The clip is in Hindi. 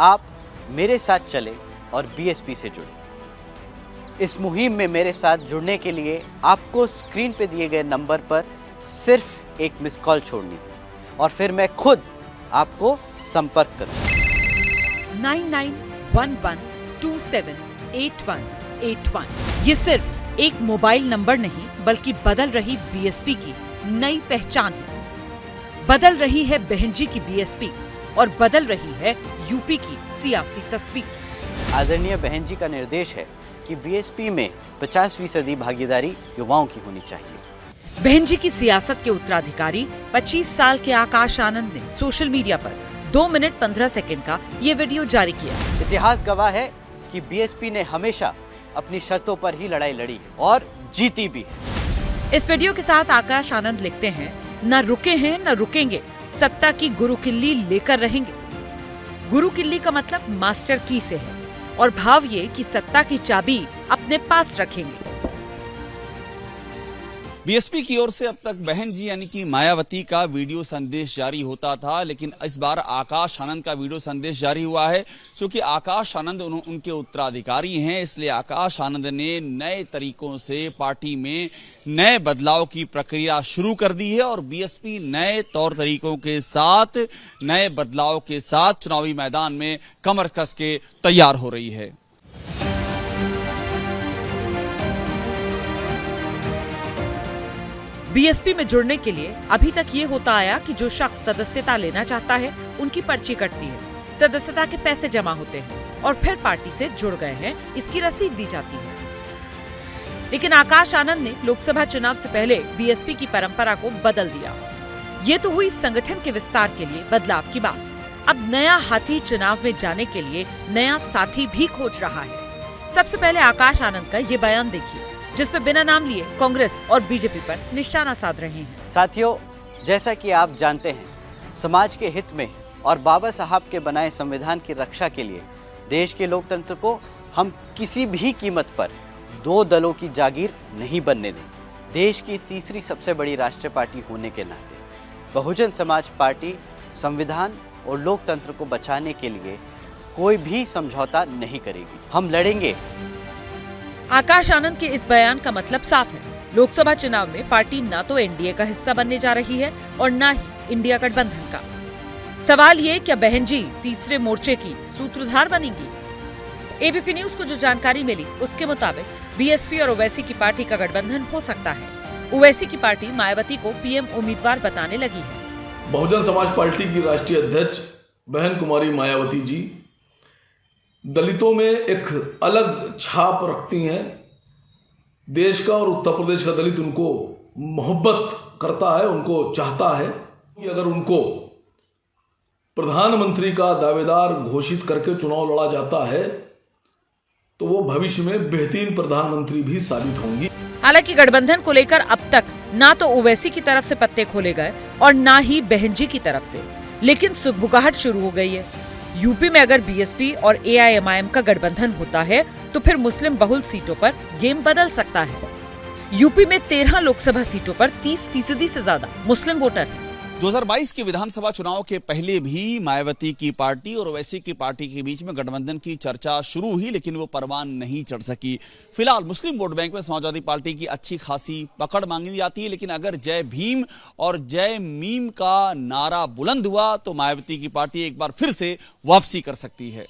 आप मेरे साथ चले और बीएसपी से जुड़े। इस मुहिम में मेरे साथ जुड़ने के लिए आपको स्क्रीन पे दिए गए नंबर पर सिर्फ एक मिस कॉल छोड़नी है और फिर मैं खुद आपको संपर्क करूंगा। 9911278181। ये सिर्फ एक मोबाइल नंबर नहीं बल्कि बदल रही बीएसपी की नई पहचान है। बदल रही है बहन जी की बीएसपी और बदल रही है यूपी की सियासी तस्वीर। आदरणीय बहन जी का निर्देश है कि बीएसपी में 50% भागीदारी युवाओं की होनी चाहिए। बहन जी की सियासत के उत्तराधिकारी 25 साल के आकाश आनंद ने सोशल मीडिया पर 2 मिनट 15 सेकंड का ये वीडियो जारी किया। इतिहास गवाह है कि बीएसपी ने हमेशा अपनी शर्तों पर ही लड़ाई लड़ी और जीती भी है। इस वीडियो के साथ आकाश आनंद लिखते हैं, न रुके हैं न रुकेंगे, सत्ता की गुरु किल्ली लेकर रहेंगे। गुरु किल्ली का मतलब मास्टर की से है और भाव ये कि सत्ता की चाबी अपने पास रखेंगे। बीएसपी की ओर से अब तक बहन जी यानी कि मायावती का वीडियो संदेश जारी होता था, लेकिन इस बार आकाश आनंद का वीडियो संदेश जारी हुआ है। क्योंकि आकाश आनंद उनके उत्तराधिकारी हैं, इसलिए आकाश आनंद ने नए तरीकों से पार्टी में नए बदलाव की प्रक्रिया शुरू कर दी है और बीएसपी नए तौर तरीकों के साथ, नए बदलाव के साथ चुनावी मैदान में कमर कस के तैयार हो रही है। बीएसपी में जुड़ने के लिए अभी तक ये होता आया कि जो शख्स सदस्यता लेना चाहता है उनकी पर्ची कटती है, सदस्यता के पैसे जमा होते हैं और फिर पार्टी से जुड़ गए हैं इसकी रसीद दी जाती है। लेकिन आकाश आनंद ने लोकसभा चुनाव से पहले बीएसपी की परंपरा को बदल दिया। ये तो हुई संगठन के विस्तार के लिए बदलाव की बात। अब नया हाथी चुनाव में जाने के लिए नया साथी भी खोज रहा है। सबसे पहले आकाश आनंद का ये बयान देखिए जिसमें बिना नाम लिए कांग्रेस और बीजेपी पर निशाना साध रहे हैं। साथियों, जैसा कि आप जानते हैं, समाज के हित में और बाबा साहब के बनाए संविधान की रक्षा के लिए देश के लोकतंत्र को हम किसी भी कीमत पर 2 दलों की जागीर नहीं बनने दें। देश की तीसरी सबसे बड़ी राष्ट्रीय पार्टी होने के नाते बहुजन समाज पार्टी संविधान और लोकतंत्र को बचाने के लिए कोई भी समझौता नहीं करेगी। हम लड़ेंगे। आकाश आनंद के इस बयान का मतलब साफ है, लोकसभा चुनाव में पार्टी ना तो एनडीए का हिस्सा बनने जा रही है और ना ही इंडिया गठबंधन का। सवाल ये, क्या बहन जी तीसरे मोर्चे की सूत्रधार बनेंगी? एबीपी न्यूज को जो जानकारी मिली उसके मुताबिक बीएसपी और ओवैसी की पार्टी का गठबंधन हो सकता है। ओवैसी की पार्टी मायावती को पीएम उम्मीदवार बताने लगी है। बहुजन समाज पार्टी की राष्ट्रीय अध्यक्ष बहन कुमारी मायावती जी दलितों में एक अलग छाप रखती हैं। देश का और उत्तर प्रदेश का दलित उनको मोहब्बत करता है, उनको चाहता है कि अगर उनको प्रधानमंत्री का दावेदार घोषित करके चुनाव लड़ा जाता है तो वो भविष्य में बेहतरीन प्रधानमंत्री भी साबित होंगी। हालांकि गठबंधन को लेकर अब तक ना तो ओवैसी की तरफ से पत्ते खोले गए और ना ही बहन जी की तरफ से, लेकिन सुगबुगाहट शुरू हो गई है। यूपी में अगर बीएसपी और एआईएमआईएम का गठबंधन होता है तो फिर मुस्लिम बहुल सीटों पर गेम बदल सकता है। यूपी में 13 लोकसभा सीटों पर 30% से ज्यादा मुस्लिम वोटर हैं। 2022 के विधानसभा चुनाव के पहले भी मायावती की पार्टी और ओवैसी की पार्टी के बीच में गठबंधन की चर्चा शुरू हुई, लेकिन वो परवान नहीं चढ़ सकी। फिलहाल मुस्लिम वोट बैंक में समाजवादी पार्टी की अच्छी खासी पकड़ मांगी जाती है, लेकिन अगर जय भीम और जय मीम का नारा बुलंद हुआ तो मायावती की पार्टी एक बार फिर से वापसी कर सकती है।